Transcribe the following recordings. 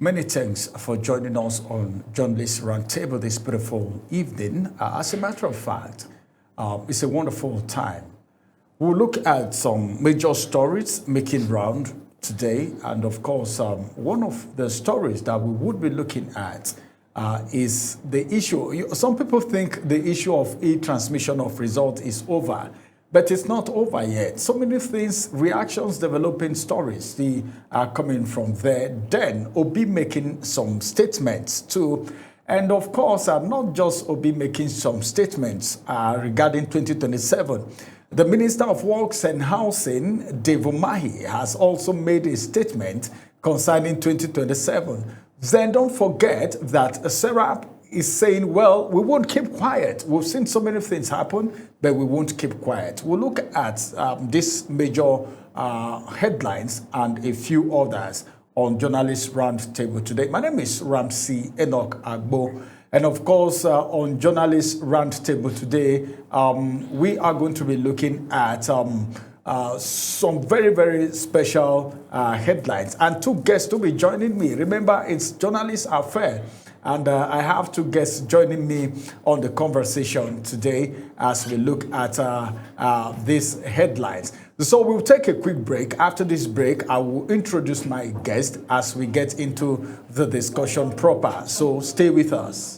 Many thanks for joining us on Journalist Roundtable this beautiful evening. As a matter of fact, it's a wonderful time. We'll look at some major stories making round today. And of course, one of the stories that we would be looking at is the issue. Some people think the issue of e-transmission of results is over. But it's not over yet. So many things, reactions, developing stories, they are coming from there. Then Obi making some statements too. And of course, not just Obi making some statements regarding 2027. The Minister of Works and Housing, Dave Umahi, has also made a statement concerning 2027. Then don't forget that Sarah is saying, well, we won't keep quiet. We've seen so many things happen, but we won't keep quiet. We'll look at these major headlines and a few others on Journalist Roundtable today. My name is Ramsey Enoch Agbo. And of course, on Journalist Roundtable today, we are going to be looking at some very, very special headlines. And two guests will be joining me. Remember, it's Journalist Affair. And I have two guests joining me on the conversation today as we look at these headlines. So we'll take a quick break. After this break, I will introduce my guest as we get into the discussion proper. So stay with us.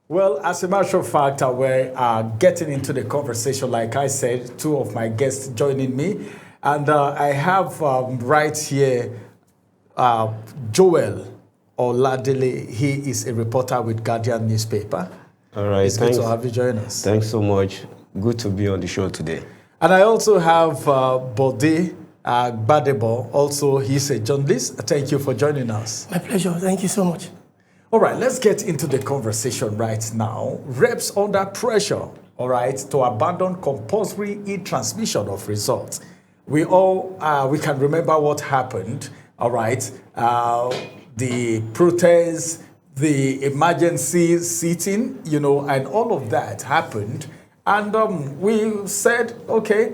Well, as a matter of fact, we're getting into the conversation. Like I said, two of my guests joining me. And I have right here Joel Oladele. He is a reporter with Guardian newspaper. All right, it's thanks. Good to have you join us. Thanks so much. Good to be on the show today. And I also have Bode Gbadebo. Also, he's a journalist. Thank you for joining us. My pleasure. Thank you so much. All right, let's get into the conversation right now. Reps under pressure, all right, to abandon compulsory e-transmission of results. We can remember what happened, all right, the protests, the emergency sitting, and all of that happened. And we said, okay,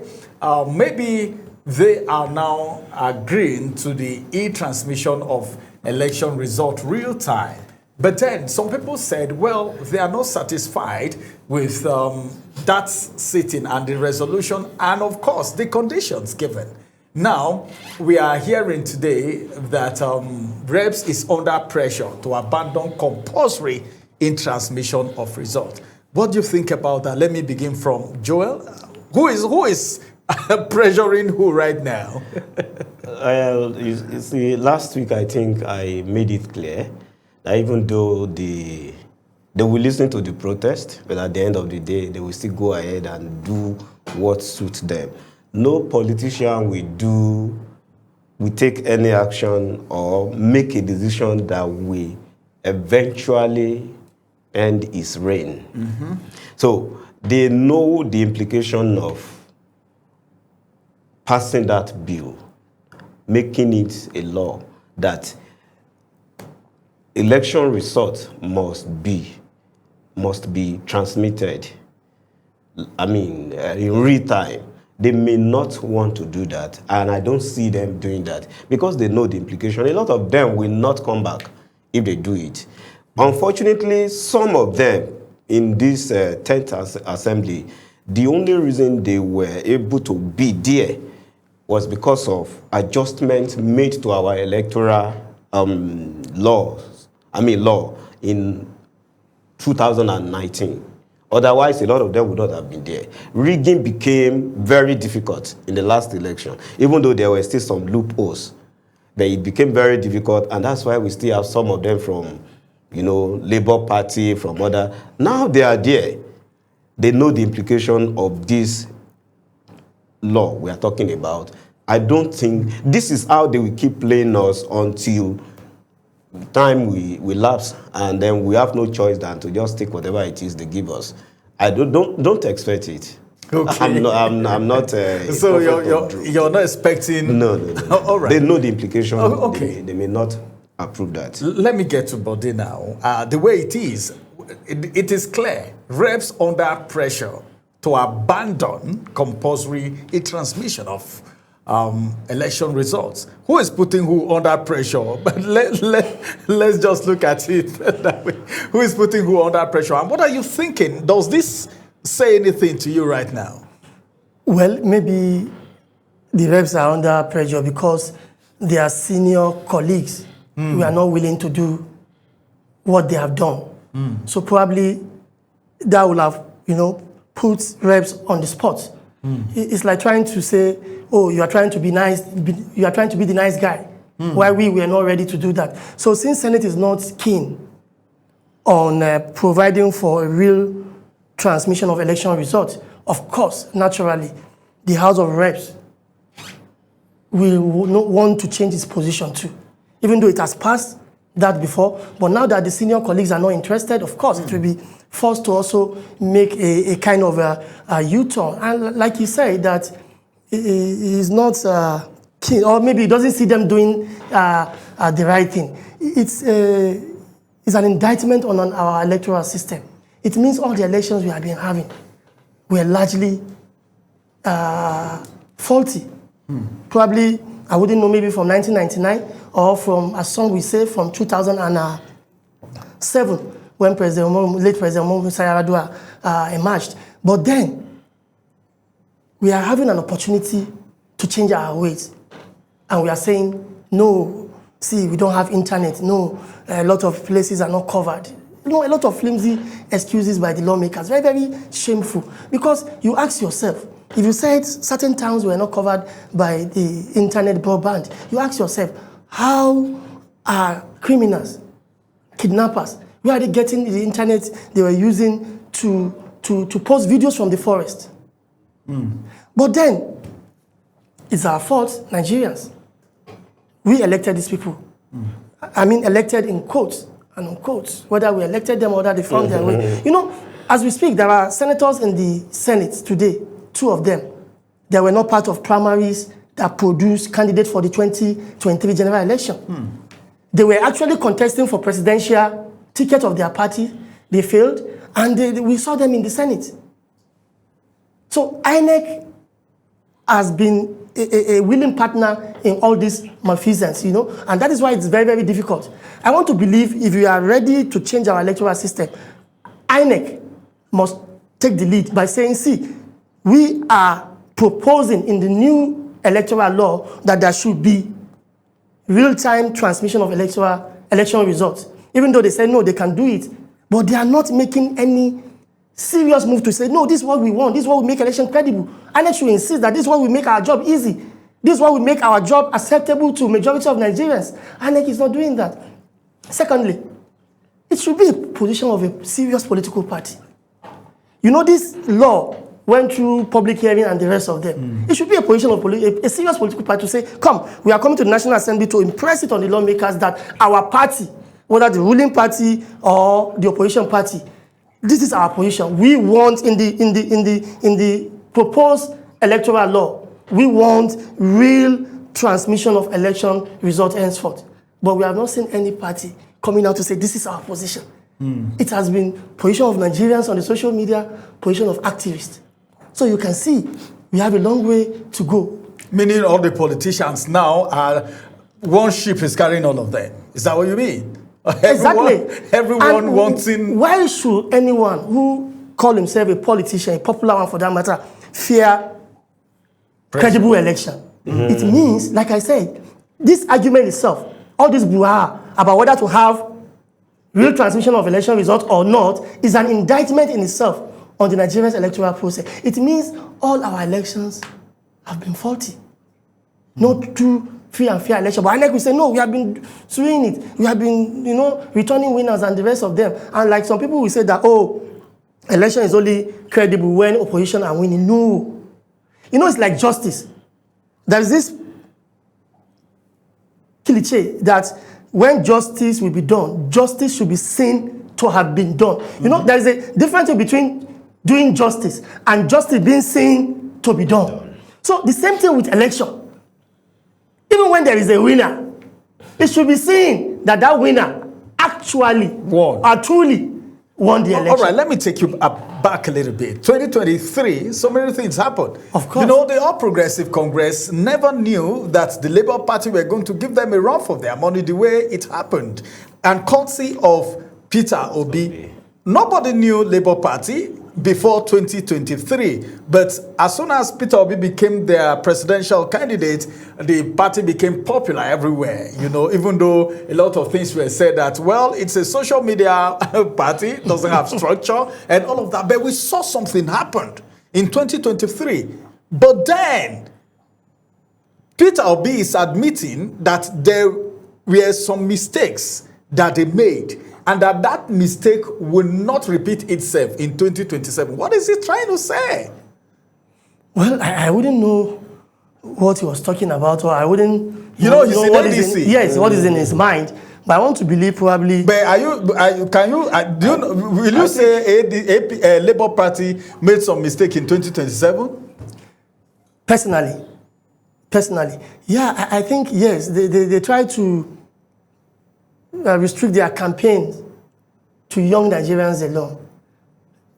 maybe they are now agreeing to the e-transmission of election result real time. But then some people said, well, they are not satisfied with that sitting and the resolution and, of course, the conditions given. Now, we are hearing today that reps is under pressure to abandon compulsory in transmission of results. What do you think about that? Let me begin from Joel. Who is pressuring who right now? You see, last week I think I made it clear that even though they will listen to the protest, but at the end of the day, they will still go ahead and do what suits them. No politician will take any action or make a decision that will eventually end his reign. Mm-hmm. So they know the implication of passing that bill, making it a law that election results must be transmitted. I mean, in real time. They may not want to do that, and I don't see them doing that because they know the implication. A lot of them will not come back if they do it. Unfortunately, some of them in this 10th assembly, the only reason they were able to be there was because of adjustments made to our electoral law in 2019. Otherwise, a lot of them would not have been there. Rigging became very difficult in the last election, even though there were still some loopholes. But it became very difficult, and that's why we still have some of them from, Labour Party, from other. Now they are there. They know the implication of this law we are talking about. I don't think this is how they will keep playing us until time we lapse, and then we have no choice than to just take whatever it is they give us. I don't expect it. Okay. I'm not. So you're not expecting. No. All right. They know the implication. Oh, okay. They may not approve that. Let me get to Bode now. The way it is, it is clear. Reps under pressure to abandon compulsory transmission of election results. Who is putting who under pressure? But let's just look at it that way. Who is putting who under pressure? And what are you thinking? Does this say anything to you right now? Well, maybe the reps are under pressure because their senior colleagues were not willing to do what they have done. So probably that will have, put reps on the spot. It's like trying to say, oh, you are trying to be nice, you are trying to be the nice guy, while we were not ready to do that. So since Senate is not keen on providing for a real transmission of election results, of course, naturally, the House of Reps will not want to change its position too, even though it has passed that before. But now that the senior colleagues are not interested, of course, it will be forced to also make a kind of a U-turn. And like you said, that he is not keen, or maybe he doesn't see them doing the right thing. It's an indictment on our electoral system. It means all the elections we have been having were largely faulty. Probably, I wouldn't know, maybe from 1999 or from, as some we say, from 2007 when late President Musa Yar'Adua emerged. But then, we are having an opportunity to change our ways. And we are saying, no, see, we don't have internet. No, a lot of places are not covered. A lot of flimsy excuses by the lawmakers. Very, very shameful. Because you ask yourself, if you said certain towns were not covered by the internet broadband, you ask yourself, how are criminals, kidnappers, where are they getting the internet they were using to post videos from the forest? But then, it's our fault, Nigerians. We elected these people. I mean, elected in quotes and unquotes, whether we elected them or whether they found their way. As we speak, there are senators in the Senate today, 2 of them, that were not part of primaries that produced candidates for the 2023 general election. They were actually contesting for presidential ticket of their party. They failed, and we saw them in the Senate. So INEC has been a willing partner in all these malfeasance, and that is why it's very, very difficult. I want to believe if we are ready to change our electoral system, INEC must take the lead by saying, see, we are proposing in the new electoral law that there should be real-time transmission of election results. Even though they say no, they can do it, but they are not making any serious move to say, no, this is what we want, this is what will make election credible. INEC should insist that this is what will make our job easy. This is what will make our job acceptable to majority of Nigerians. INEC is not doing that. Secondly, it should be a position of a serious political party. You know, this law went through public hearing and the rest of them. It should be a position of a serious political party to say, come, we are coming to the National Assembly to impress it on the lawmakers that our party, whether the ruling party or the opposition party, this is our position. We want in the proposed electoral law, we want real transmission of election results henceforth. But we have not seen any party coming out to say this is our position. It has been position of Nigerians on the social media, position of activists. So you can see we have a long way to go. Meaning all the politicians now are, one ship is carrying all of them. Is that what you mean? Exactly. Everyone wanting... Why should anyone who call himself a politician, a popular one for that matter, fear credible election? It means, like I said, this argument itself, all this brouhaha about whether to have real transmission of election results or not, is an indictment in itself on the Nigerian electoral process. It means all our elections have been faulty. Not true free and fair election. But INEC will say, no, we have been doing it. We have been, returning winners and the rest of them. And like some people will say that, oh, election is only credible when opposition are winning. No. It's like justice. There's this cliché that when justice will be done, justice should be seen to have been done. There is a difference between doing justice and justice being seen to be done. So the same thing with election. Even when there is a winner, it should be seen that that winner actually won or truly won the election. All right, let me take you back a little bit. 2023, so many things happened. Of course. The All Progressive Congress never knew that the Labour Party were going to give them a run for their money the way it happened. And courtesy of Peter Obi, nobody knew Labour Party before 2023. But as soon as Peter Obi became their presidential candidate, the party became popular everywhere. Even though a lot of things were said that, well, it's a social media party, doesn't have structure and all of that. But we saw something happened in 2023. But then Peter Obi is admitting that there were some mistakes that they made, and that mistake will not repeat itself in 2027. What is he trying to say? Well, I wouldn't know what he was talking about, or I wouldn't he's know in what ADC. is in, yes, what is in his mind. But I want to believe probably... But will you say a Labour Party made some mistake in 2027? Personally, yeah, I think, yes, they try to restrict their campaigns to young Nigerians alone.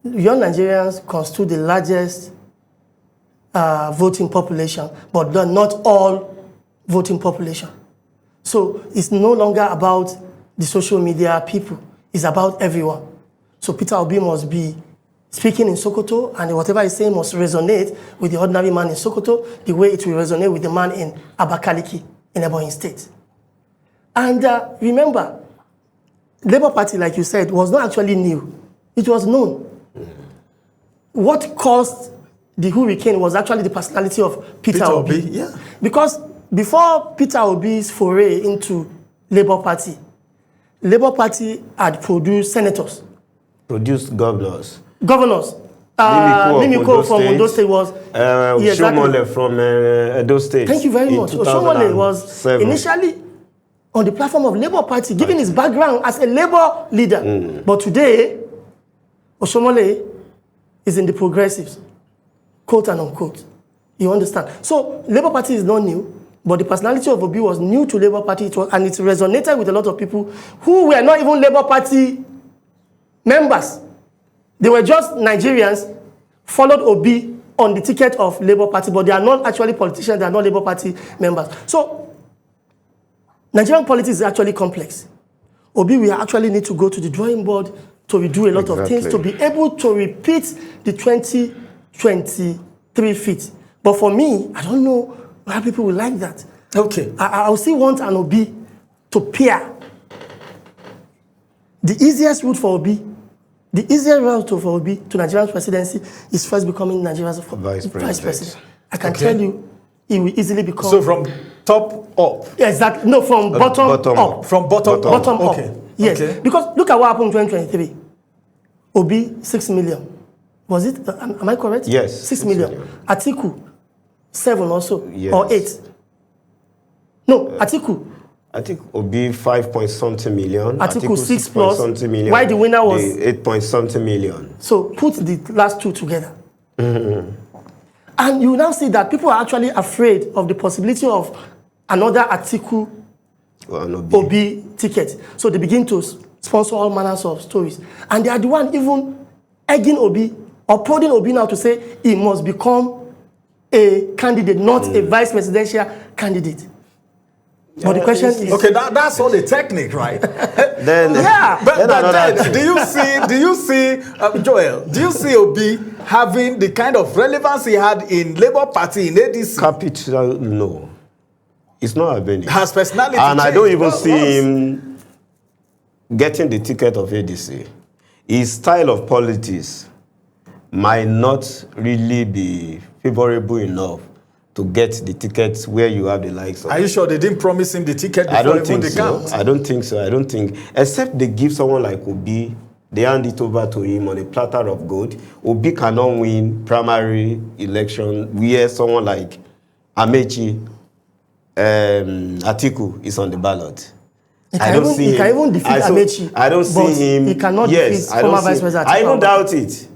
Young Nigerians constitute the largest voting population, but not all voting population. So it's no longer about the social media people, it's about everyone. So Peter Obi must be speaking in Sokoto, and whatever he's saying must resonate with the ordinary man in Sokoto the way it will resonate with the man in Abakaliki in Ebonyi State. And remember, Labour Party, like you said, was not actually new. It was known. What caused the hurricane was actually the personality of Peter Obi. Yeah. Because before Peter Obi's foray into Labour Party had produced senators. Produced governors. Mimiko from Ondo State was... Shomole from Edo State. Thank you very much. Shomole was initially on the platform of Labour Party, given his background as a Labour leader. But today, Oshomole is in the progressives, quote and unquote. You understand? So Labour Party is not new, but the personality of Obi was new to Labour Party, and it resonated with a lot of people who were not even Labour Party members. They were just Nigerians, followed Obi on the ticket of Labour Party, but they are not actually politicians, they are not Labour Party members. So Nigerian politics is actually complex. Obi, we actually need to go to the drawing board to redo a lot of things to be able to repeat the 2023 feat. But for me, I don't know Why people will like that? Okay. I will still want an Obi to peer. The easiest route for Obi, for Obi to Nigeria's presidency is first becoming Nigeria's vice president. I can tell you, he will easily become. So from top up. Yeah, exactly. No, from bottom up. From bottom up. Okay. Yes. Okay. Because look at what happened in 2023. Obi 6 million. Was it? Am I correct? Yes. 6 million. Atiku 7 also, yes. Or 8. No, Atiku. I think Obi 5 point something million. Atiku 6 plus. Something million. Why the winner was 8 point something million. So put the last two together. And you now see that people are actually afraid of the possibility of another Atiku Obi ticket. So they begin to sponsor all manners of stories. And they are the one even egging Obi or prodding Obi now to say he must become a candidate, not a vice presidential candidate. But the question is... Okay, that's all the technique, right? Then, yeah. But then, do you see, Joel, do you see Obi having the kind of relevance he had in Labour Party, in ADC? Capital, no. It's not happening. Has personality And changed? I don't even see him getting the ticket of ADC. His style of politics might not really be favorable enough to get the tickets where you have the likes of. Are you sure they didn't promise him the ticket before I don't even think the so. count? I don't think so. I don't think, except they give someone like Obi, they hand it over to him on a platter of gold. Obi cannot win primary election where someone like Amechi, Atiku is on the ballot. He can even defeat Amechi. I don't see him. He cannot defeat former vice president Atiku. I even doubt it.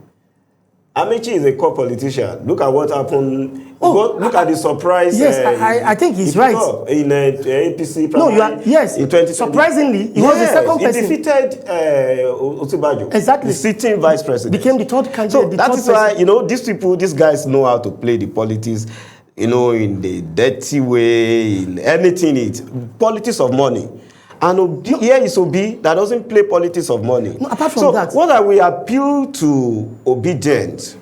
Amechi is a core politician. Look at what happened. Look at the surprise. Yes, I think he's right. In APC primary. No, you are, yes. In 2020. Surprisingly, he was the second person. He defeated Osinbajo. Exactly. The sitting vice president. Became the third candidate. So that is why, these guys know how to play the politics, in the dirty way, in anything. Politics of money. And here is Obi that doesn't play politics of money. No, apart from that. What we appeal to obedience,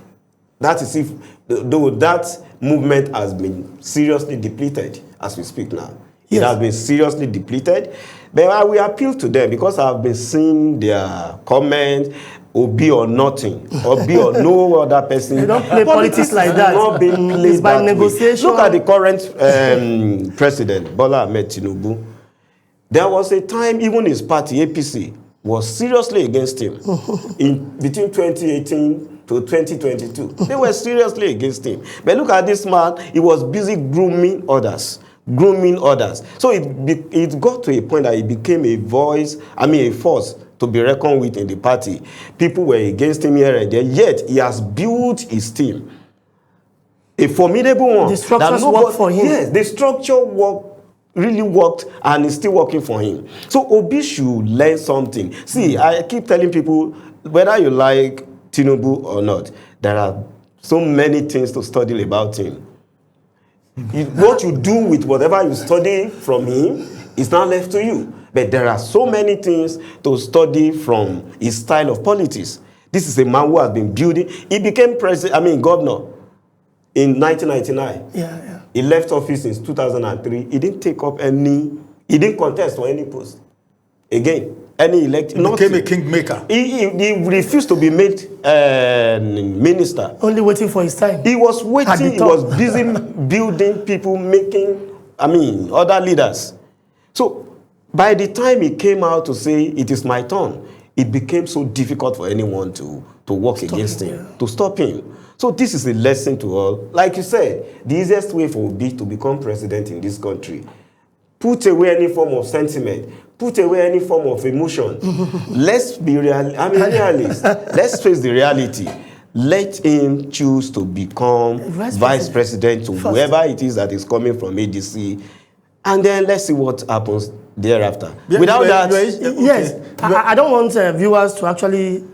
that is if though that movement has been seriously depleted as we speak now. Yes. It has been seriously depleted. But we appeal to them because I've been seeing their comments, Obi or nothing, Obi or no other person. They don't play politics like that. Not being played by that negotiation. Way. Look at the current president, Bola Ahmed Tinubu. There was a time even his party, APC, was seriously against him between 2018 to 2022. They were seriously against him. But look at this man, he was busy grooming others. So it got to a point that he became a force to be reckoned with in the party. People were against him here and there, yet he has built his team. A formidable one. The structures worked for him. Yes, the structure really worked and is still working for him. So Obi should learn something. See, I keep telling people, whether you like Tinubu or not, there are so many things to study about him. What you do with whatever you study from him is not left to you. But there are so many things to study from his style of politics. This is a man who has been building. He became governor in 1999. Yeah. He left office in 2003. He didn't he didn't contest for any post. Again, any election. He became a kingmaker. He refused to be made minister. Only waiting for his time. He was waiting. He was busy building people, other leaders. So by the time he came out to say, it is my turn, it became so difficult for anyone to work against him, to stop him. So this is a lesson to all. Like you said, the easiest way for Obi to become president in this country, put away any form of sentiment, put away any form of emotion. Let's be realist. Let's face the reality. Let him choose to become vice president to whoever it is that is coming from ADC. And then let's see what happens thereafter. Without that... Yes, I don't want viewers to actually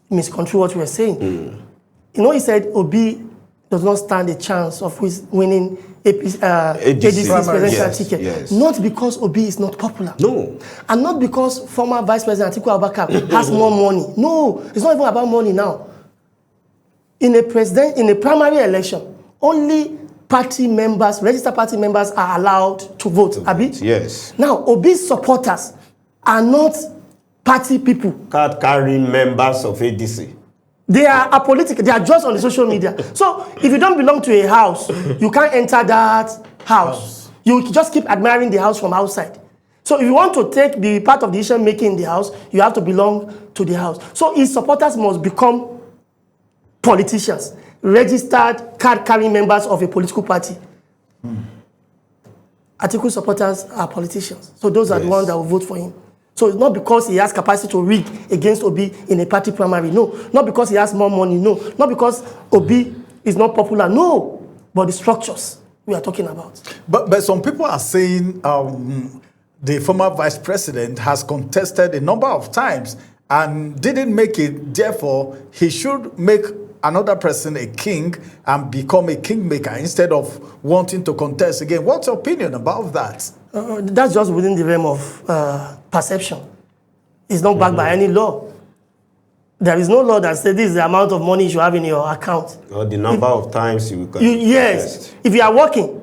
misconstrue what you were saying. He said Obi does not stand a chance of winning ADC's presidential ticket. Yes. Not because Obi is not popular. No. And not because former Vice President Atiku Abubakar has more money. No, it's not even about money now. In a primary election, only party members, registered party members are allowed to vote, Abi? Yes. Now, Obi's supporters are not party people. Card-carrying members of ADC. They are apolitical. They are just on the social media. So if you don't belong to a house, you can't enter that house. You just keep admiring the house from outside. So if you want to be part of the decision making in the house, you have to belong to the house. So his supporters must become politicians, registered card-carrying members of a political party. Atiku supporters are politicians. So those are the ones that will vote for him. So it's not because he has capacity to rig against Obi in a party primary. No. Not because he has more money. No. Not because Obi is not popular. No. But the structures we are talking about. But some people are saying the former vice president has contested a number of times and didn't make it. Therefore, he should make another person a king and become a kingmaker instead of wanting to contest again. What's your opinion about that? That's just within the realm of perception. It's not backed by any law. There is no law that says this is the amount of money you should have in your account. Or the number of times you can. Yes. If you are working,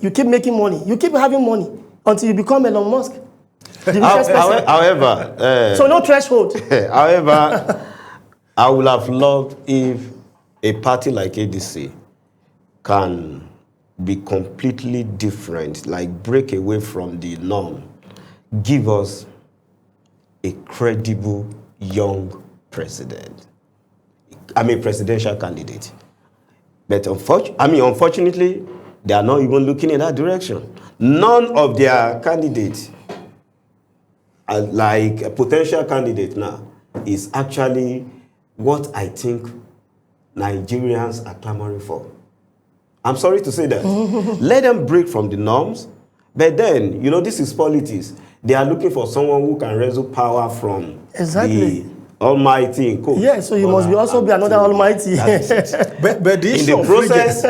you keep making money. You keep having money until you become Elon Musk. The richest person. However, so no threshold. However, I would have loved if a party like ADC can be completely different, like break away from the norm, give us a credible young president. I mean, presidential candidate. But unfortunately, they are not even looking in that direction. None of their candidates, like a potential candidate now, is actually what I think Nigerians are clamoring for. I'm sorry to say that. Let them break from the norms. But then, this is politics. They are looking for someone who can wrestle power from the Almighty in quotes. Yeah, so you must also be another Almighty. but the issue in the process,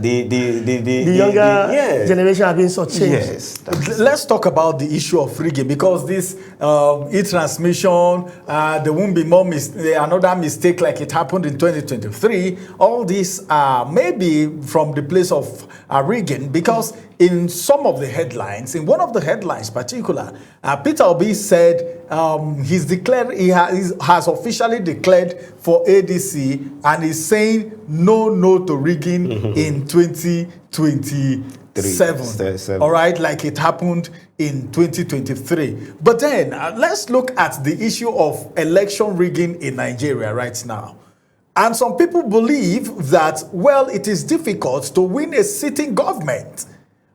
the younger generation have been so changed. Yes. Let's talk about the issue of rigging, because this e-transmission, there won't be more another mistake like it happened in 2023. All these maybe from the place of rigging, because in some of the headlines, in one of the headlines in particular, Peter Obi said he has officially declared for ADC and is saying no to rigging in 2027. All right, like it happened in 2023. But then let's look at the issue of election rigging in Nigeria right now. And some people believe that, well, it is difficult to win a sitting government.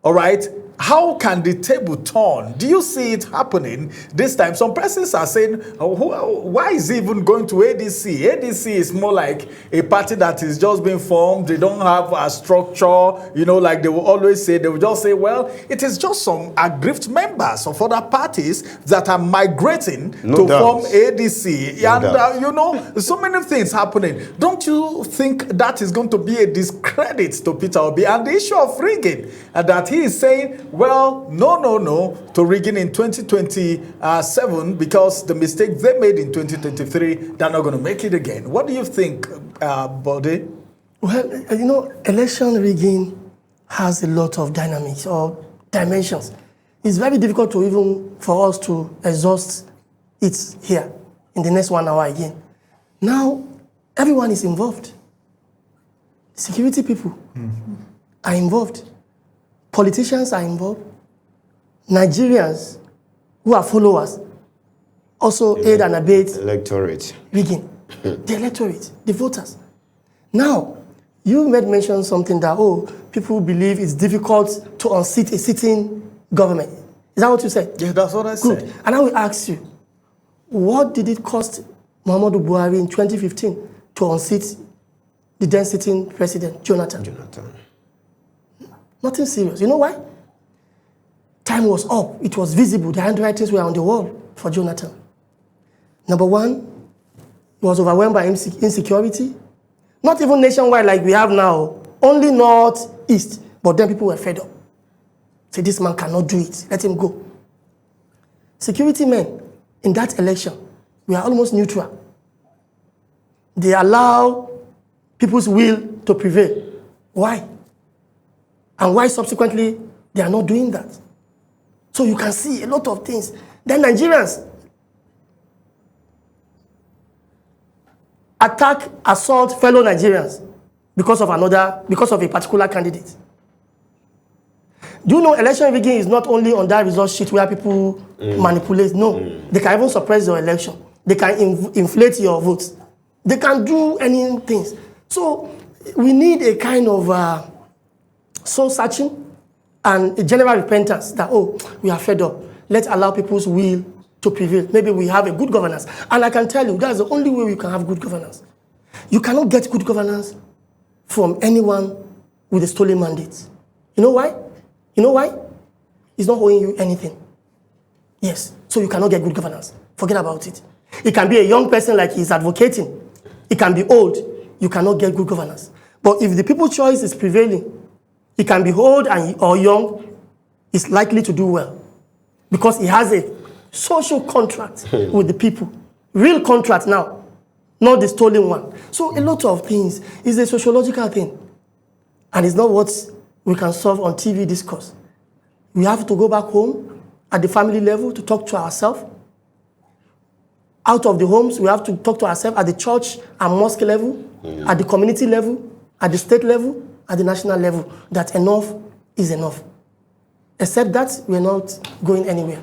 All right, how can the table turn? Do you see it happening this time? Some persons are saying, why is he even going to ADC? ADC is more like a party that is just being formed. They don't have a structure, like they will always say. They will just say, well, it is just some aggrieved members of other parties that are migrating to form ADC. And, so many things happening. Don't you think that is going to be a discredit to Peter Obi? And the issue of rigging, that he is saying, well, no to rigging in 2027 because the mistake they made in 2023, they're not going to make it again. What do you think, Bode? Well, election rigging has a lot of dynamics or dimensions. It's very difficult for us to exhaust it here in the next 1 hour again. Now, everyone is involved. Security people are involved. Politicians are involved. Nigerians who are followers also aid and abet electorate rigging. The electorate, the voters. Now, you made mention something that, people believe it's difficult to unseat a sitting government. Is that what you said? Yeah, that's what I said. Good. And I will ask you, what did it cost Muhammadu Buhari in 2015 to unseat the then sitting president, Jonathan? Nothing serious. You know why? Time was up. It was visible. The handwritings were on the wall for Jonathan. Number one, he was overwhelmed by insecurity. Not even nationwide like we have now. Only northeast. But then people were fed up. Say, this man cannot do it. Let him go. Security men in that election were almost neutral. They allow people's will to prevail. Why? and why subsequently they are not doing that. So you can see a lot of things. Then Nigerians attack, assault fellow Nigerians because of a particular candidate. Do you know election rigging is not only on that result sheet where people manipulate? No, they can even suppress your election. They can inflate your votes. They can do anything. So we need a kind of soul searching and a general repentance that, oh, we are fed up. Let's allow people's will to prevail. Maybe we have a good governance. And I can tell you, that's the only way we can have good governance. You cannot get good governance from anyone with a stolen mandate. You know why? You know why? It's not owing you anything. Yes, so you cannot get good governance. Forget about it. It can be a young person like he's advocating. It can be old. You cannot get good governance. But if the people's choice is prevailing, it can be old or young, is likely to do well. Because he has a social contract with the people. Real contract now, not the stolen one. So a lot of things is a sociological thing. And it's not what we can solve on TV discourse. We have to go back home at the family level to talk to ourselves. Out of the homes, we have to talk to ourselves at the church and mosque level, at the community level, at the state level, at the national level, that enough is enough. Except that, we're not going anywhere.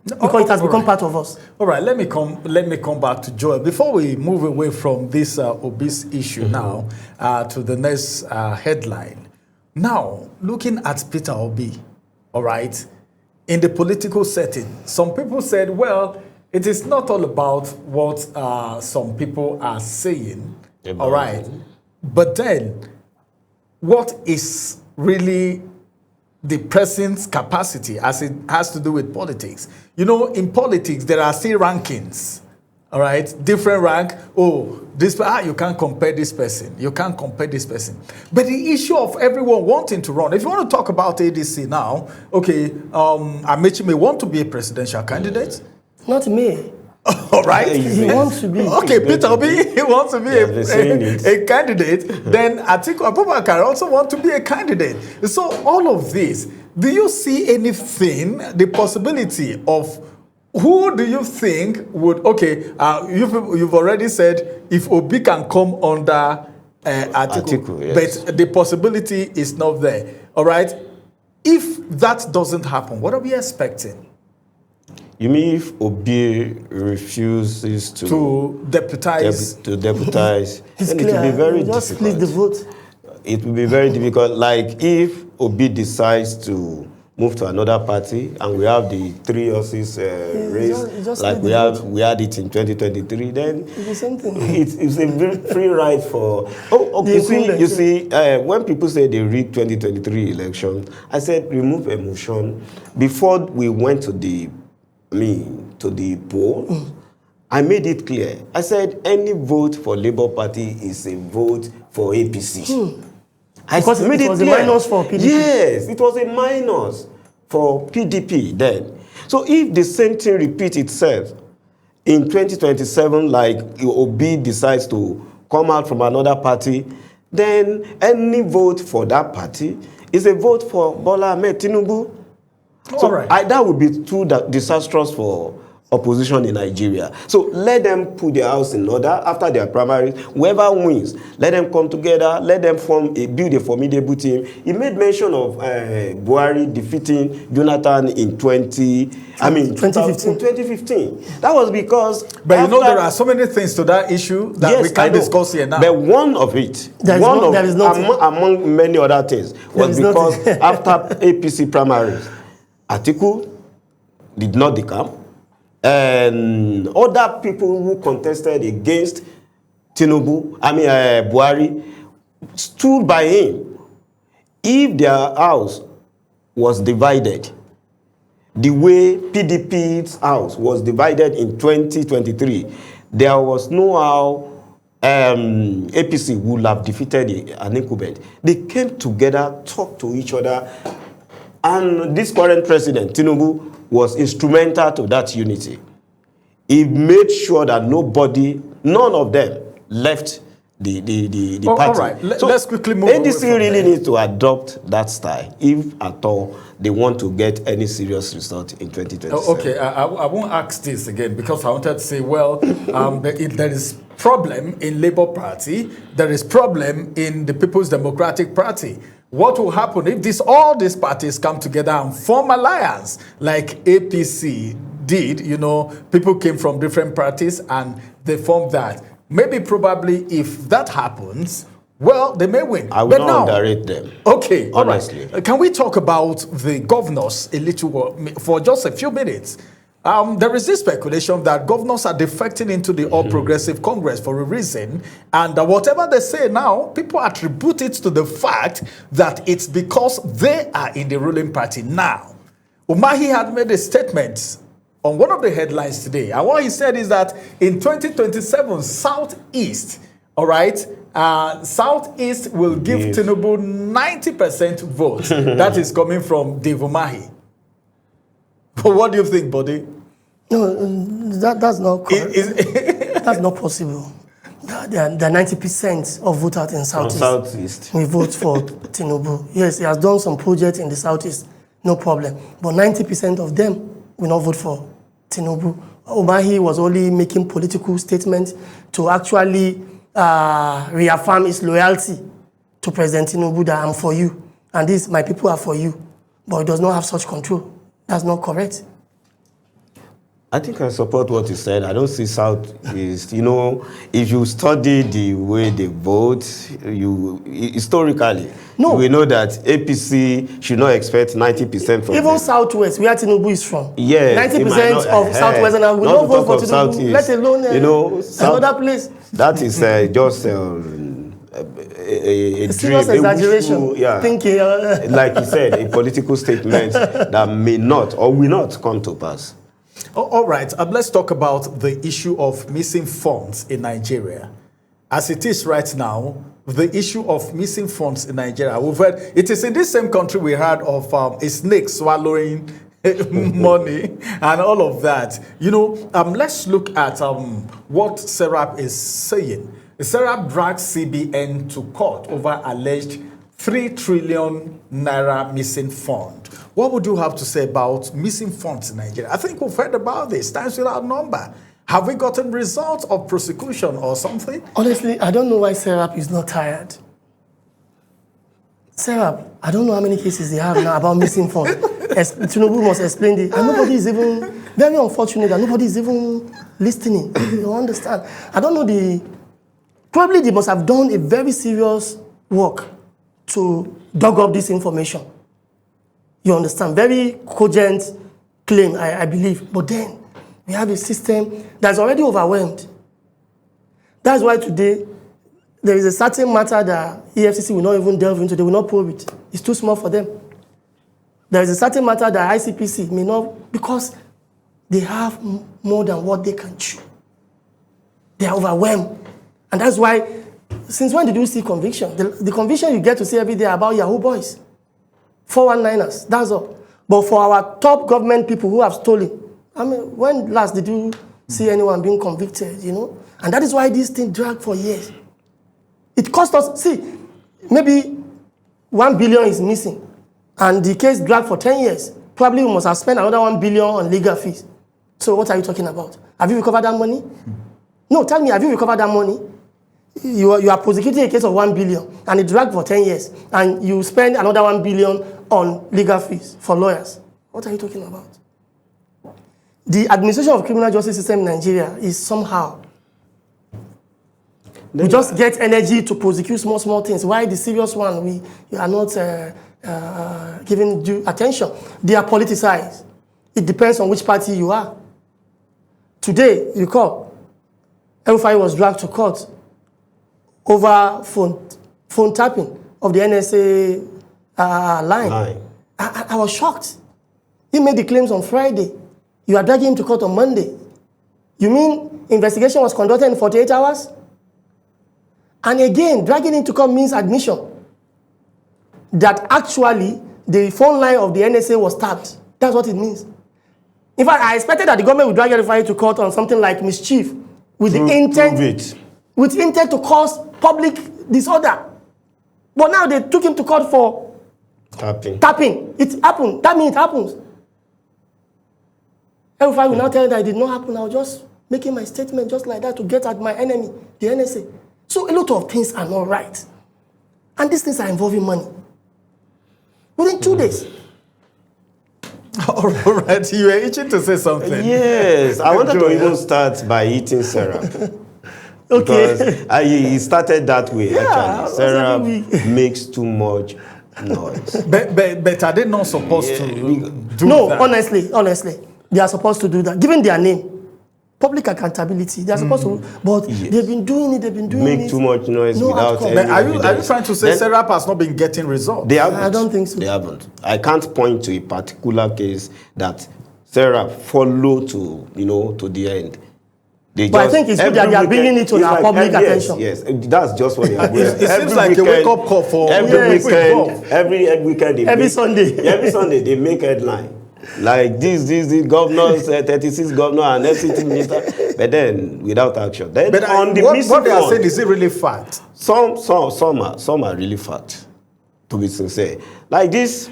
Because it has become part of us. All right, let me come back to Joel. Before we move away from this obese issue now to the next headline. Now, looking at Peter Obi, all right, in the political setting, some people said, well, it is not all about what some people are saying, all right, but then what is really the person's capacity as it has to do with politics? You know, in politics, there are still rankings, all right? Different rank. Oh, you can't compare this person. You can't compare this person. But the issue of everyone wanting to run, if you want to talk about ADC now, okay, Amechi may want to be a presidential candidate. Not me. All right. He wants to be. Okay, Peter Obi, he wants to be a candidate. Then Atiku Abubakar also want to be a candidate. So all of this, do you see anything, the possibility of who do you think would, okay, you've already said if Obi can come under Atiku, yes. But the possibility is not there. All right. If that doesn't happen, what are we expecting? You mean if Obi refuses to deputize? It's then clear. it will be very just difficult. split the vote. It will be very difficult. Like if Obi decides to move to another party and we have the 3 horses race, just like we had it in 2023, then it's the same thing. It's a very free ride for. You see, when people say they rigged 2023 election, I said remove emotion. Before we went to the poll, I made it clear. I said any vote for Labour Party is a vote for APC. Because it was a minus for PDP. Yes, it was a minus for PDP then. So if the same thing repeats itself in 2027, like Obi decides to come out from another party, then any vote for that party is a vote for Bola Ahmed Tinubu. So that would be too disastrous for opposition in Nigeria. So let them put their house in order after their primaries. Whoever wins, let them come together, let them build a formidable team. He made mention of Buhari defeating Jonathan in 2015. That was because... But you know there are so many things to that issue that we can't discuss here now. But one of it, among many other things, was because after APC primaries, Atiku did not decamp, and other people who contested against Buhari, stood by him. If their house was divided the way PDP's house was divided in 2023, there was no how APC would have defeated an incumbent. They came together, talked to each other, and this current president, Tinubu, was instrumental to that unity. He made sure that none of them left the All party. right, let's quickly move away NDC from really there. needs to adopt that style if at all they want to get any serious result in 2027. Okay, I won't ask this again because I wanted to say, well, there is problem in Labour Party, there is problem in the People's Democratic Party. What will happen if all these parties come together and form alliance like APC did? You know, people came from different parties and they formed that. Maybe probably if that happens, well, they may win. I will not underrate them. Okay, honestly. all right. Can we talk about the governors a little for just a few minutes? There is this speculation that governors are defecting into the All Progressive Congress for a reason, and whatever they say now, people attribute it to the fact that it's because they are in the ruling party now. Umahi had made a statement on one of the headlines today, and what he said is that in 2027, Southeast, all right, Southeast will give Tinubu 90% vote. That is coming from Dave Umahi. What do you think, buddy? No, that's not correct. That's not possible. There are 90% of voters in Southeast. We vote for Tinubu. Yes, he has done some projects in the Southeast, no problem. But 90% of them will not vote for Tinubu. Umahi was only making political statements to actually reaffirm his loyalty to President Tinubu, that I'm for you. And this, my people are for you. But he does not have such control. That's not correct. I think I support what you said. I don't see Southeast. You know, if you study the way they vote, historically, you will know that APC should not expect 90% from even them. Southwest, where Tinubu is from. Yes, 90% of Southwestern will not vote for Tinubu, let alone another place. That is just a serious exaggeration. Thinking, like you said, a political statement that may not or will not come to pass. All right, let's talk about the issue of missing funds in Nigeria. As it is right now, the issue of missing funds in Nigeria, we've heard, it is in this same country we heard of a snake swallowing money and all of that. You know, let's look at what Serap is saying. Serap dragged CBN to court over alleged 3 trillion naira missing fund. What would you have to say about missing funds in Nigeria? I think we've heard about this, times without number. Have we gotten results of prosecution or something? Honestly, I don't know why Serap is not tired. Serap, I don't know how many cases they have now about missing funds. Tinubu must explain it. And nobody is even, very unfortunate that nobody is even listening. You understand? I don't know probably they must have done a very serious work to dug up this information. You understand? Very cogent claim, I believe. But then, we have a system that's already overwhelmed. That's why today, there is a certain matter that EFCC will not even delve into. They will not probe it. It's too small for them. There is a certain matter that ICPC may not, because they have more than what they can chew. They are overwhelmed. And that's why, since when did you see conviction? The conviction you get to see every day about Yahoo boys. 419ers, that's all. But for our top government people who have stolen, I mean, when last did you see anyone being convicted, you know? And that is why this thing dragged for years. It cost us, see, maybe 1 billion is missing, and the case dragged for 10 years. Probably we must have spent another 1 billion on legal fees. So what are you talking about? Have you recovered that money? No, tell me, have you recovered that money? You are prosecuting a case of 1 billion, and it dragged for 10 years, and you spend another 1 billion on legal fees for lawyers. What are you talking about? The administration of criminal justice system in Nigeria is somehow, we just get energy to prosecute small things. Why the serious one, we are not giving due attention. They are politicized. It depends on which party you are. Today, you recall, El-Rufai was dragged to court over phone tapping of the NSA line. I was shocked. He made the claims on Friday. You are dragging him to court on Monday. You mean investigation was conducted in 48 hours? And again, dragging him to court means admission that actually the phone line of the NSA was tapped. That's what it means. In fact, I expected that the government would drag El-Rufai to court on something like mischief with the intent. with intent to cause public disorder. But now they took him to court for tapping. It happened. That means it happens. El-Rufai will now tell you that it did not happen. I was just making my statement just like that to get at my enemy, the NSA. So a lot of things are not right. And these things are involving money. Within 2 days. All right, you were itching to say something. Yes, I wanted to even start by eating syrup. Okay. Because he started that way, actually. Syrup every makes too much noise. But are they not supposed to do No, that? honestly, they are supposed to do that. Given their name, public accountability, they are supposed to, but they've been doing it, Make too much noise No without outcome. any But are you evidence. trying to say Then- Serap has not been getting results? They haven't. I don't think so. They haven't. I can't point to a particular case that Sarah followed to, to the end. They But I think it's good that every they are bringing weekend- it to it's our public attention. Yes, that's just what they are doing. It seems like a wake-up call for every yes. weekend. Every weekend, Every Sunday. Every Sunday they make headline. Like this governors, 36 governor and FCT minister, but then without action. Then But on the what missing they are one, saying, is it really fact? some are really fact, to be sincere. Like this,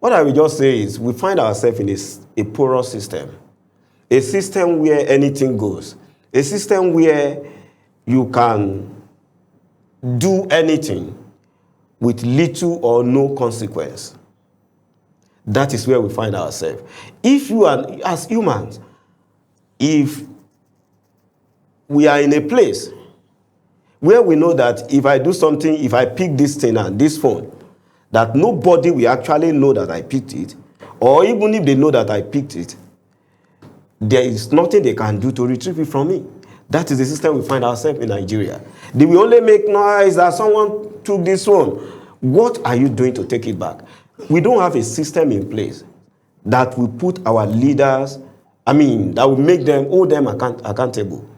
what I will just say is we find ourselves in a porous system. A system where anything goes. A system where you can do anything with little or no consequence. That is where we find ourselves. If you are, as humans, if we are in a place where we know that if I do something, if I pick this thing and this phone, that nobody will actually know that I picked it, or even if they know that I picked it, there is nothing they can do to retrieve it from me. That is the system we find ourselves in Nigeria. They will only make noise that someone took this phone. What are you doing to take it back? We don't have a system in place that will put our leaders, that will make them, hold them accountable.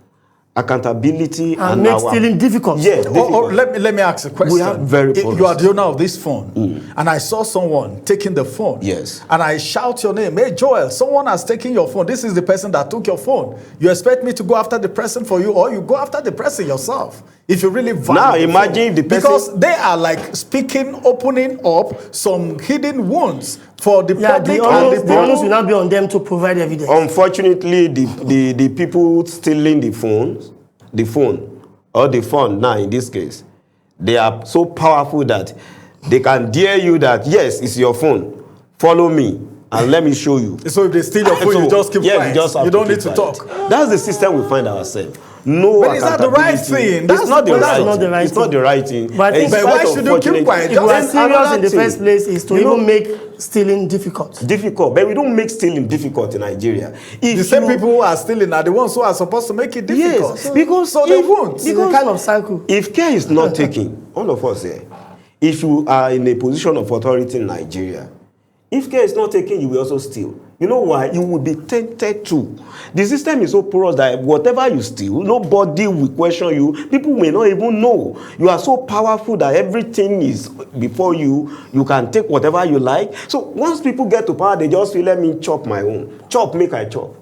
Accountability And make stealing difficult. Yes. Let me ask a question. We have very If porous you are the owner of this phone, and I saw someone taking the phone. Yes. And I shout your name, hey Joel, someone has taken your phone. This is the person that took your phone. You expect me to go after the person for you, or you go after the person yourself? If you really value Now the imagine phone. if the person, because they are like opening up some hidden wounds for the Yeah, public the and onus the will people. not be on them to provide evidence. unfortunately, the people stealing the phone or the phone now in this case, they are so powerful that they can dare you that yes, it's your phone. Follow me and let me show you. So if they steal your phone, So, you just keep yes, quiet. you just have You don't keep need to quiet. talk. That's the system we find ourselves. No, But is that the right accountability. thing? It's That's not the the- right. that's not the right It's not thing. the right thing. But I think- In But spite why of should you keep fortunate- quiet? If we are Just serious another in the thing. first place is to You know- even make stealing difficult. Difficult, but we don't make stealing difficult in Nigeria. If The same you- people who are stealing are the ones who are supposed to make it difficult. Yes, because so they if- won't. It's a kind of cycle. If care is not taken, all of us here, if you are in a position of authority in Nigeria, if care is not taken, you will also steal. You know why? You will be tempted to. The system is so porous that whatever you steal, nobody will question you. People may not even know. You are so powerful that everything is before you. You can take whatever you like. So once people get to power, they just feel, let me chop my own. Chop, make I chop.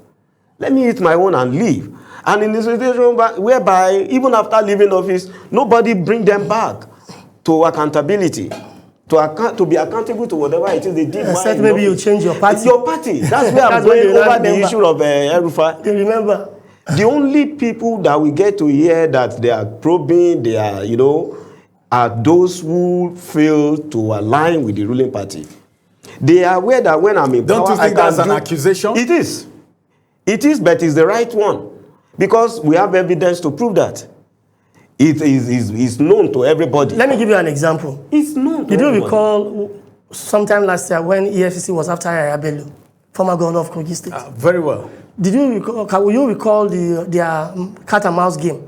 Let me eat my own and leave. And in this situation whereby, even after leaving office, nobody bring them back to accountability. To be accountable to whatever it is they did. Except maybe you change your party. Your party. That's where I'm That's what going they over the remember. issue of El-Rufai. They remember. The only people that we get to hear that they are probing, they are, are those who fail to align with the ruling party. They are aware that when I'm in Don't power, you think that's an accusation? It is. It is, but it's the right one. Because we have evidence to prove that. It is known to everybody. Let me give you an example. It's known to Did you everybody. recall sometime last year when EFCC was after Yaya Bello, former governor of Kogi State? Very well. Will you recall their cat and mouse game?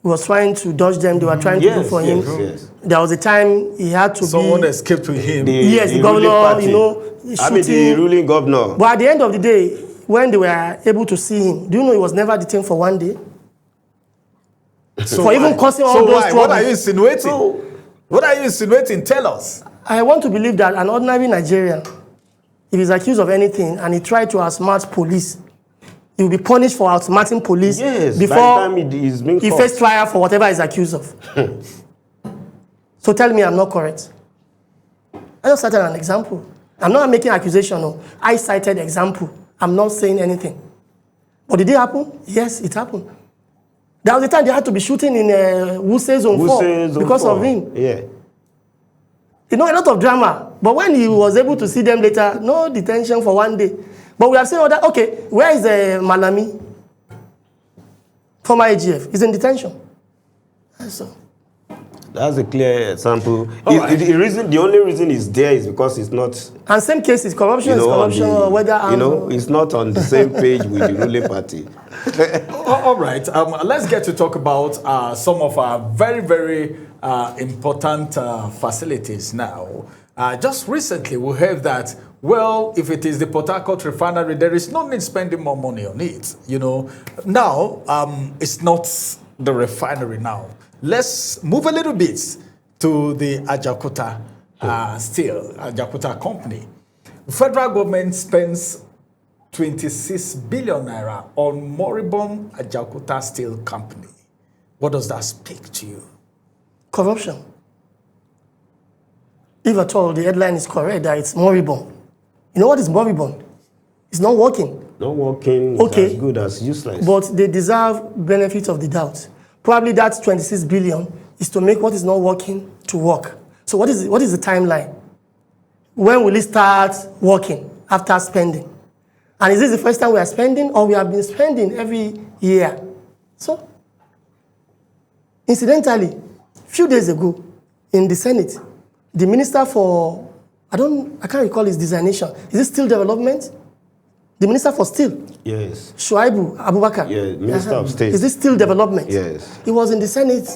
He was trying to dodge them. They were trying to go for him. Yes. There was a time he had to Someone escaped with him. Yes, the ruling governor, party. shooting. the ruling governor. But at the end of the day, when they were able to see him, do you know he was never detained for 1 day? So For even causing all those What are you troubles. insinuating? What are you insinuating? Tell us. I want to believe that an ordinary Nigerian, if he's accused of anything and he tried to outsmart police, he will be punished for outsmarting police Yes, before by the time he is being he caught. faces trial for whatever he's accused of. So tell me I'm not correct. I just cited an example. I'm not making accusation. No. I cited example. I'm not saying anything. But did it happen? Yes, it happened. There was a time they had to be shooting in Wuse Zone 4 because of him. Yeah. You know, a lot of drama. But when he was able to see them later, no detention for 1 day. But we have seen other, okay, where is Malami? Former AGF. He's in detention. So, That's a clear example. Right. The only reason it's there is because it's not, and same case is corruption, you know, is corruption, on the, whether it's not on the same page with the ruling party. All right, let's get to talk about some of our very, very important facilities now. Just recently, we heard that, well, if it is the Port Harcourt refinery, there is no need spending more money on it. You know, now it's not the refinery now. Let's move a little bit to the Ajaokuta Steel, Ajaokuta company. Federal government spends 26 billion naira on moribund Ajaokuta Steel Company. What does that speak to you? corruption. If at all the headline is correct that it's moribund. You know what is moribund? It's not working. Not working Okay. is as good as useless. But they deserve benefit of the doubt. Probably that 26 billion is to make what is not working to work. So what is the timeline? When will it start working after spending? And is this the first time we are spending, or we have been spending every year? So, incidentally, a few days ago in the Senate, the minister for, I can't recall his designation. Is it steel development? The minister for steel. Yes. Shuaibu Abubakar. Yeah, Minister of State. Is this steel development? Yes. He was in the Senate,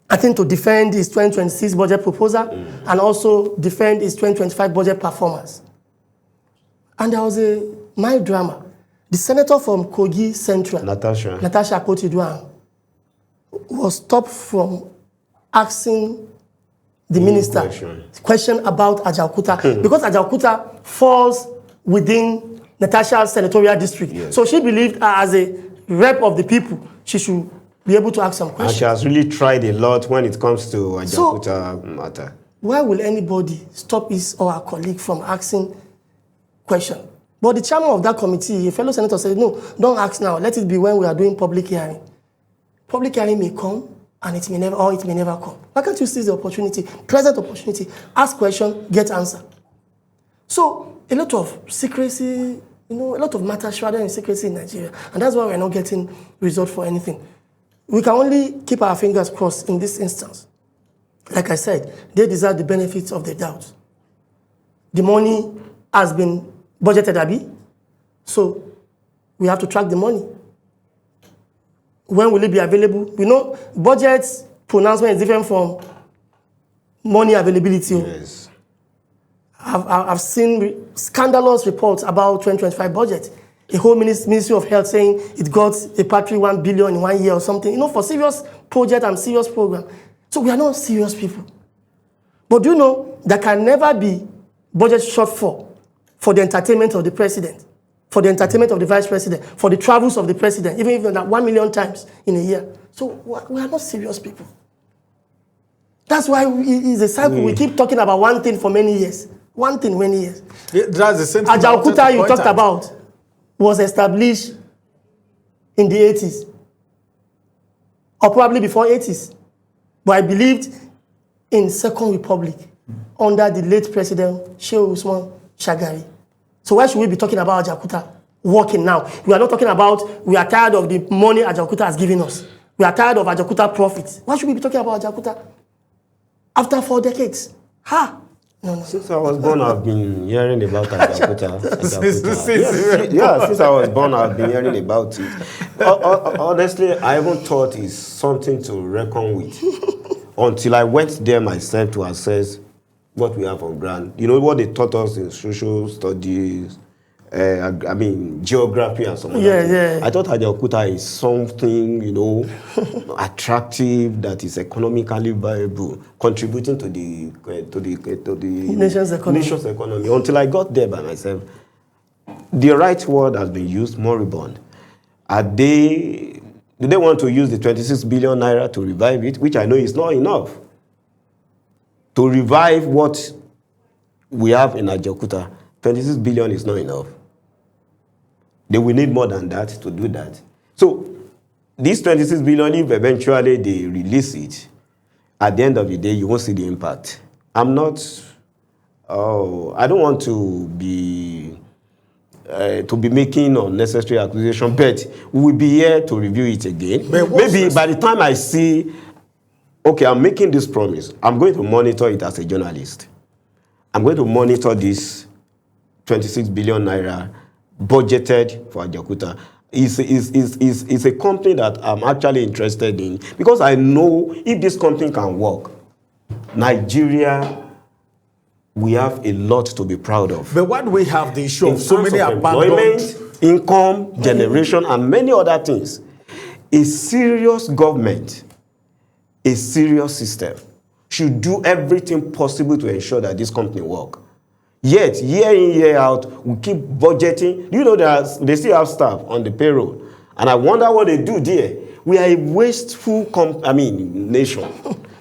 I think, to defend his 2026 budget proposal and also defend his 2025 budget performance. And there was a mild drama. The senator from Kogi Central, Natasha. Akoti-Duan, was stopped from asking the minister question about Ajaokuta because Ajaokuta falls within Natasha's senatorial district. Yes. So she believed as a rep of the people, she should be able to ask some And questions. she has really tried a lot when it comes to Ajaokuta matter. Why will anybody stop his or her colleague from asking question? But the chairman of that committee, a fellow senator, said, no, don't ask now. Let it be when we are doing public hearing. Public hearing may come, and it may never come. Why can't you seize the opportunity, present opportunity, ask question, get answer? So a lot of secrecy, a lot of matters shrouded in secrecy in Nigeria, and that's why we're not getting result for anything. We can only keep our fingers crossed in this instance. Like I said, they deserve the benefits of the doubt. The money has been budgeted, Abi, so we have to track the money. When will it be available? We know budget pronouncement is different from money availability. Yes. I've seen scandalous reports about 2025 budget. A whole Ministry of Health saying it got a paltry 1 billion in 1 year or something, for serious project and serious program. So we are not serious people. But do you know, there can never be budget shortfall for the entertainment of the president, for the entertainment of the vice president, for the travels of the president, even if that 1 million times in a year. So we are not serious people. That's why it's a cycle. We keep talking about one thing for many years. One thing, many years. Yeah, that's the same thing. Ajaokuta you talked about was established in the 80s, or probably before 80s. But I believed in Second Republic under the late President Shehu Usman Shagari. So why should we be talking about Ajaokuta working now? We are not talking about we are tired of the money Ajaokuta has given us. We are tired of Ajaokuta profits. Why should we be talking about Ajaokuta after 4 decades? No. Since I was born, I've been hearing about Ajaokuta. Since Since I was born, I've been hearing about it. Honestly, I even thought it's something to reckon with until I went there myself to assess what we have on ground. You know what they taught us in social studies, geography and some other things. Yeah. I thought Ajaokuta is something, attractive, that is economically viable, contributing to the Nation's economy. Until I got there by myself. The right word has been used, moribund. Do they want to use the 26 billion naira to revive it, which I know is not enough? To revive what we have in Ajaokuta, 26 billion is not enough. They will need more than that to do that. So, this 26 billion, if eventually they release it, at the end of the day, you won't see the impact. I don't want to be making unnecessary accusation, but we will be here to review it again. Maybe by the time I see, okay, I'm making this promise, I'm going to monitor it as a journalist. I'm going to monitor this 26 billion naira budgeted for Ajaokuta. It's a company that I'm actually interested in, because I know if this company can work, Nigeria, we have a lot to be proud of. But when we have the issue in of so many employment, income, generation, and many other things, a serious government, a serious system should do everything possible to ensure that this company work. Yet, year in, year out, we keep budgeting. You know, they still have staff on the payroll. And I wonder what they do there. We are a wasteful nation.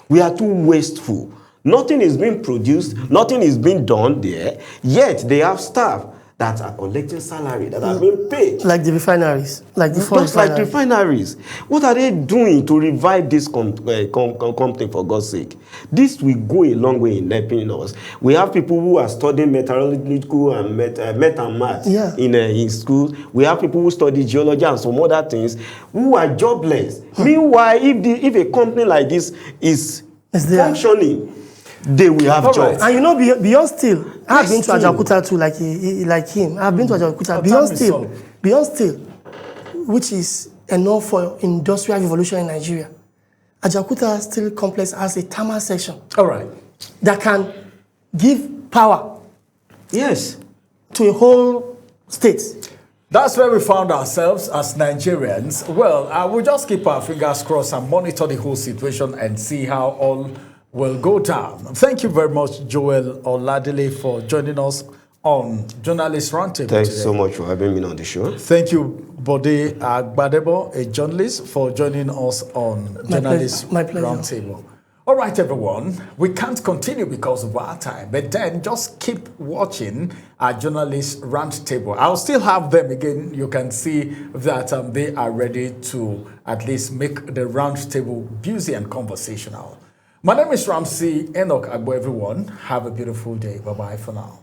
We are too wasteful. Nothing is being produced, nothing is being done there, yet they have staff that are collecting salary, that are being paid. Like the refineries. Like the Just like refineries. What are they doing to revive this company, for God's sake? This will go a long way in helping us. We have people who are studying metallurgical and math in schools. We have people who study geology and some other things who are jobless. Meanwhile, if a company like this is functioning, they will have jobs. And you know, beyond steel, I've been to Ajaokuta too, like him. I've been to Ajaokuta. Beyond steel, which is enough for industrial revolution in Nigeria. Ajaokuta Steel Complex has a thermal section. All right. That can give power. Yes. To a whole state. That's where we found ourselves as Nigerians. Well, we'll just keep our fingers crossed and monitor the whole situation and see how all will go down. Thank you very much, Joel Oladile, for joining us on Journalist Roundtable. Thanks so much for having me on the show. Thank you, Bode Agbadebo, a journalist, for joining us on Journalist Roundtable. All right, everyone, we can't continue because of our time, but then just keep watching our Journalist Roundtable. I'll still have them again. You can see that they are ready to at least make the Roundtable busy and conversational. My name is Ramsey Enoch Agbo, everyone. Have a beautiful day. Bye-bye for now.